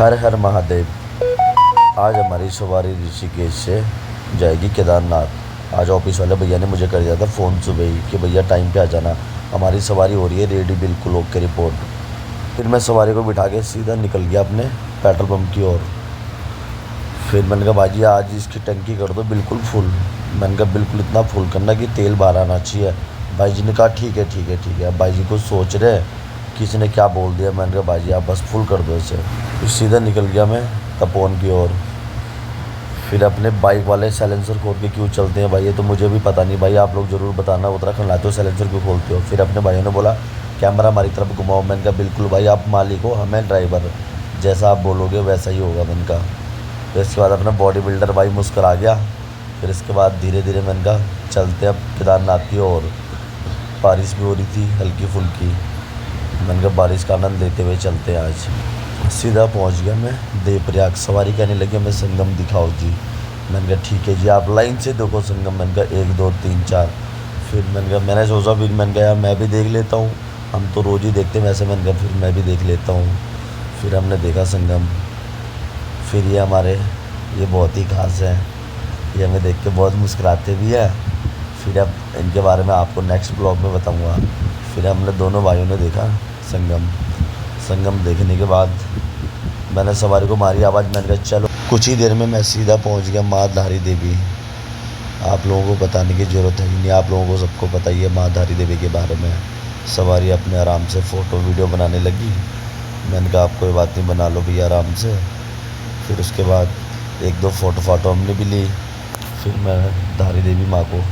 हर हर महादेव। आज हमारी सवारी ऋषिकेश से जाएगी केदारनाथ। आज ऑफिस वाले भैया ने मुझे कर दिया था फ़ोन सुबह ही कि भैया टाइम पे आ जाना, हमारी सवारी हो रही है रेडी, बिल्कुल ओके रिपोर्ट। फिर मैं सवारी को बिठा के सीधा निकल गया अपने पेट्रोल पंप की ओर। फिर मैंने कहा भाई आज इसकी टंकी कर दो बिल्कुल फुल। मैंने कहा बिल्कुल इतना फुल करना कि तेल बाहर आना चाहिए। भाई जी ने कहा ठीक है ठीक है ठीक है। भाई जी को सोच रहे किसी ने क्या बोल दिया। मैंने कहा भाई जी आप बस फुल कर दो इसे। फिर सीधा निकल गया मैं तपोवन की ओर। फिर अपने बाइक वाले साइलेंसर खोल के क्यों चलते हैं भाई, ये तो मुझे भी पता नहीं भाई, आप लोग ज़रूर बताना। उत्तराखंड लाते हो साइलेंसर क्यों खोलते हो। फिर अपने भाइयों ने बोला कैमरा हमारी तरफ घुमाओ। मैंने कहा बिल्कुल भाई, आप मालिक हो, हमें ड्राइवर, जैसा आप बोलोगे वैसा ही होगा। मैंने कहा फिर इसके बाद अपना बॉडी बिल्डर भाई मुस्कुरा गया। फिर इसके बाद धीरे धीरे मैंने कहा चलते अब केदारनाथ की ओर। बारिश भी हो रही थी हल्की फुल्की। मैंने कहा बारिश का आनंद लेते हुए चलते हैं आज। सीधा पहुंच गया मैं देवप्रयाग। सवारी कहने लगी हमें संगम दिखाओ जी। मैंने कहा ठीक है जी, आप लाइन से देखो संगम। मैंने कहा 1 2 3 4। फिर मैंने कहा मैंने सोचा, फिर मैंने कहा यार मैं भी देख लेता हूँ, हम तो रोज़ ही देखते हैं वैसे। मैंने कहा फिर मैं भी देख लेता हूँ। फिर हमने देखा संगम। फिर ये हमारे ये बहुत ही खास है, ये हमें देख के बहुत मुस्कुराते भी हैं। फिर अब इनके बारे में आपको नेक्स्ट ब्लॉग में बताऊँगा। फिर हमने दोनों भाइयों ने देखा संगम। संगम देखने के बाद मैंने सवारी को मारी आवाज़। मैंने कहा चलो। कुछ ही देर में मैं सीधा पहुंच गया माँ धारी देवी। आप लोगों को बताने की ज़रूरत है ही नहीं, आप लोगों को सबको पता ही है माँ धारी देवी के बारे में। सवारी अपने आराम से फ़ोटो वीडियो बनाने लगी। मैंने कहा आप कोई बात नहीं, बना लो भैया आराम से। फिर उसके बाद 1 2 फ़ोटो हमने भी ली। फिर मैं धारी देवी माँ को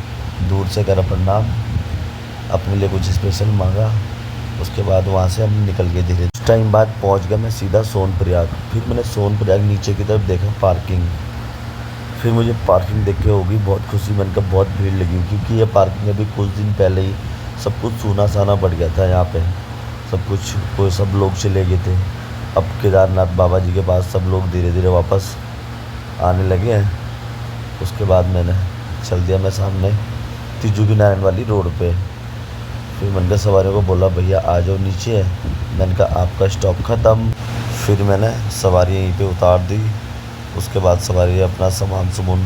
दूर से करा प्रणाम, अपने लिए कुछ स्पेशल मांगा। उसके बाद वहाँ से हम निकल गए धीरे। कुछ टाइम बाद पहुँच गया मैं सीधा सोनप्रयाग। फिर मैंने सोनप्रयाग नीचे की तरफ देखा पार्किंग। फिर मुझे पार्किंग देख के होगी बहुत खुशी। मैंने कहा बहुत भीड़ लगी, क्योंकि ये पार्किंग अभी कुछ दिन पहले ही सब कुछ सूना साना पड़ गया था यहाँ पे। सब कुछ कोई सब लोग चले गए थे। अब केदारनाथ बाबा जी के पास सब लोग धीरे धीरे वापस आने लगे हैं। उसके बाद मैंने चल दिया मैं सामने तिजू की नारायण वाली रोड पे। फिर मैंने कहा सवारियों को बोला भैया आ जाओ नीचे। मैंने कहा आपका स्टॉप ख़त्म। फिर मैंने सवारी यहीं पे उतार दी। उसके बाद सवारी अपना सामान सुमून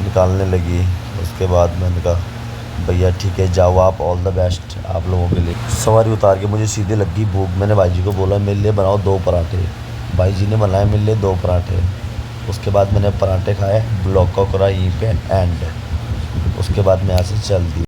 निकालने लगी। उसके बाद मैंने कहा भैया ठीक है जाओ आप, ऑल द बेस्ट आप लोगों के लिए। सवारी उतार के मुझे सीधे लगी भूख। मैंने भाई जी को बोला मेरे लिए बनाओ 2 पराठे। भाई जी ने बनाए मेरे लिए 2 पराठे। उसके बाद मैंने पराठे खाए, ब्लॉक का करा यहीं पे एंड। उसके बाद मैं यहाँ से चल दी।